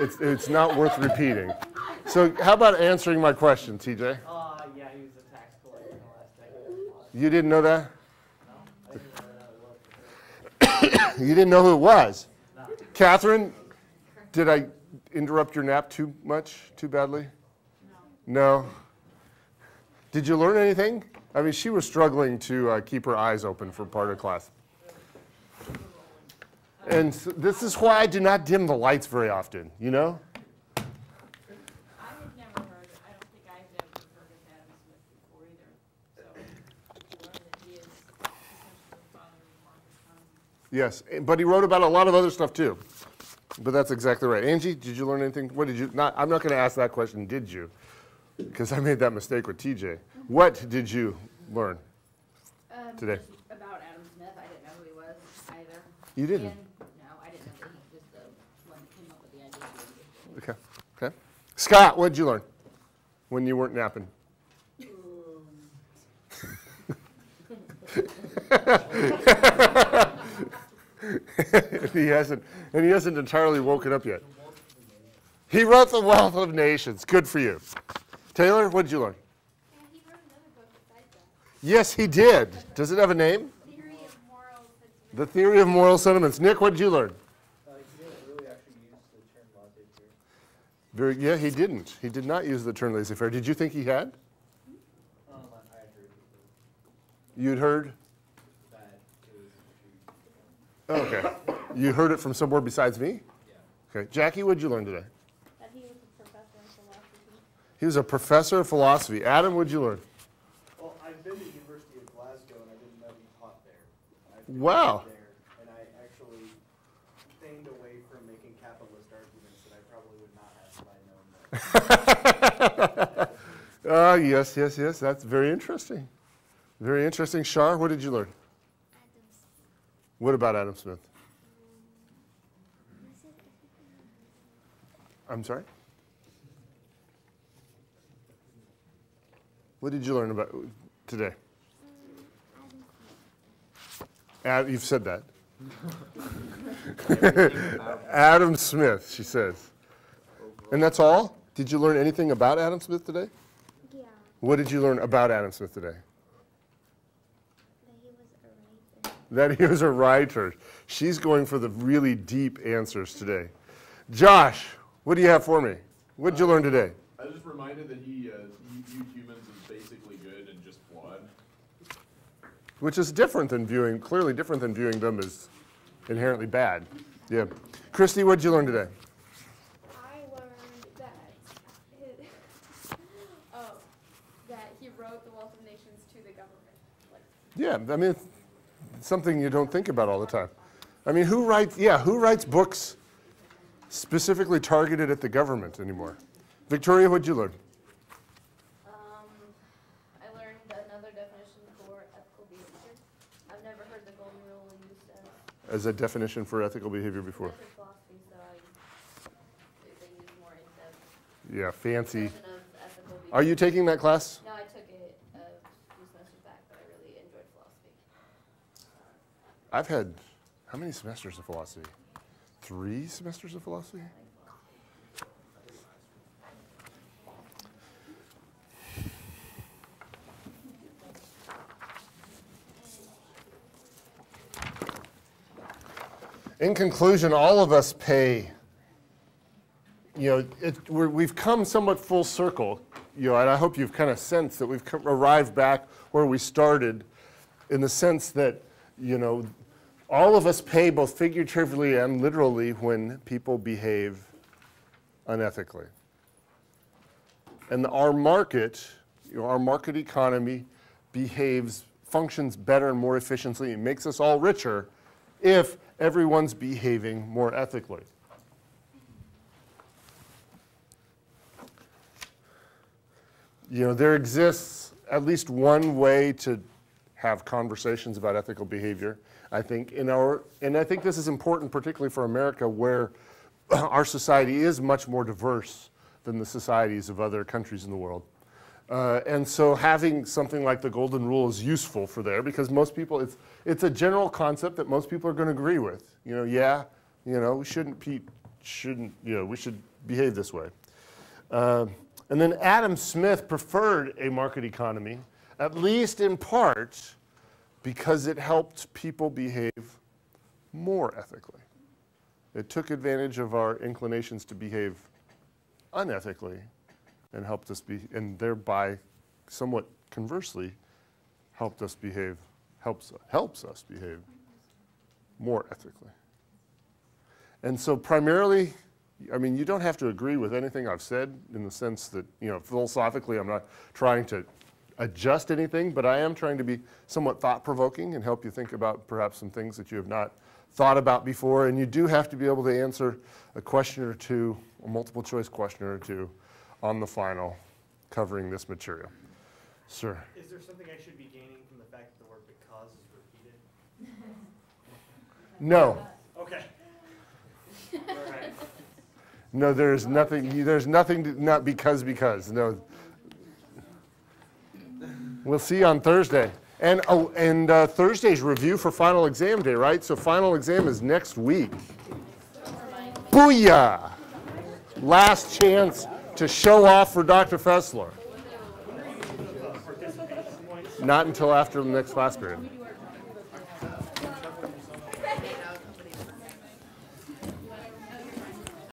It's not worth repeating. So how about answering my question, TJ? Yeah, he was a tax collector in the last decade. You didn't know that? No, I didn't know that. You didn't know who it was? No. Catherine, did I interrupt your nap too much, too badly? No. Did you learn anything? I mean, she was struggling to keep her eyes open for part of class. And so this is why I do not dim the lights very often, you know? I had never heard, I don't think I've ever heard of Adam Smith before either. So, to learn that he is essentially the father of Marcus Conley. Yes, but he wrote about a lot of other stuff too. But that's exactly right. Angie, did you learn anything? What did you, not, I'm not going to ask that question, did you? Because I made that mistake with TJ. What did you learn today? Just about Adam Smith. I didn't know who he was either. You didn't? No, I didn't know that he was the one that came up with the idea. Okay. Okay. Scott, what did you learn when you weren't napping? And he hasn't entirely woken up yet. He wrote The Wealth of Nations. Good for you. Taylor, what did you learn? Yeah, he wrote another book besides that. Yes, he did. Does it have a name? Theory of Moral Sentiments. The Theory of Moral Sentiments. Nick, what did you learn? He didn't really actually use the term laissez-faire. Yeah, he didn't. He did not use the term laissez-faire. Did you think he had? I had heard You'd heard? that it was Okay. You heard it from somewhere besides me? Yeah. Okay. Jackie, what did you learn today? That he was a professor in philosophy. He was a professor of philosophy. Adam, what did you learn? Well, I've been to the University of Glasgow, and I didn't know he taught there. I've been Wow. there, and I actually abstained away from making capitalist arguments that I probably would not have if I'd known that. Yes, yes, yes. That's very interesting. Very interesting. Shar, what did you learn? Adam Smith. What about Adam Smith? I'm sorry? What did you learn about today? You've said that. Adam Smith, she says. And that's all? Did you learn anything about Adam Smith today? Yeah, What did you learn about Adam Smith today? that he was a writer. That he was a writer. She's going for the really deep answers today. Josh, what do you have for me? What did you learn today? I was just reminded that he viewed humans as basically good and just flawed. Which is different than viewing, clearly different than viewing them as inherently bad. Yeah. Christy, what did you learn today? I learned that that he wrote The Wealth of Nations to the government. Yeah, I mean, it's something you don't think about all the time. I mean, who writes books specifically targeted at the government anymore? Victoria, what did you learn? I learned another definition for ethical behavior. I've never heard the golden rule used As a definition for ethical behavior before. as philosophy, so they use more in-depth Yeah, fancy. version of ethical behavior. Are you taking that class? No, I took it a few semesters back, but I really enjoyed philosophy. I've had, how many semesters of philosophy? 3 semesters of philosophy? In conclusion, all of us pay, we've come somewhat full circle, and I hope you've kind of sensed that we've arrived back where we started in the sense that, all of us pay both figuratively and literally when people behave unethically. And our market, our market economy functions better and more efficiently and makes us all richer if everyone's behaving more ethically. There exists at least one way to have conversations about ethical behavior, I think, and I think this is important particularly for America, where our society is much more diverse than the societies of other countries in the world. And so having something like the golden rule is useful for there, because most people, it's a general concept that most people are going to agree with. We shouldn't shouldn't, we should behave this way. And then Adam Smith preferred a market economy, at least in part, because it helped people behave more ethically. It took advantage of our inclinations to behave unethically and helped us and thereby, somewhat conversely, helps us behave more ethically. And so primarily, I mean, you don't have to agree with anything I've said in the sense that, philosophically I'm not trying to adjust anything, but I am trying to be somewhat thought-provoking and help you think about perhaps some things that you have not thought about before. And you do have to be able to answer a question or two, a multiple choice question or two on the final covering this material. Sir? Is there something I should be gaining from the fact that the word because is repeated? No. Okay. All right. No, there's nothing, not because, no. We'll see you on Thursday. And Thursday's review for final exam day, right? So final exam is next week. Booyah! Last chance to show off for Dr. Fessler. Not until after the next class period.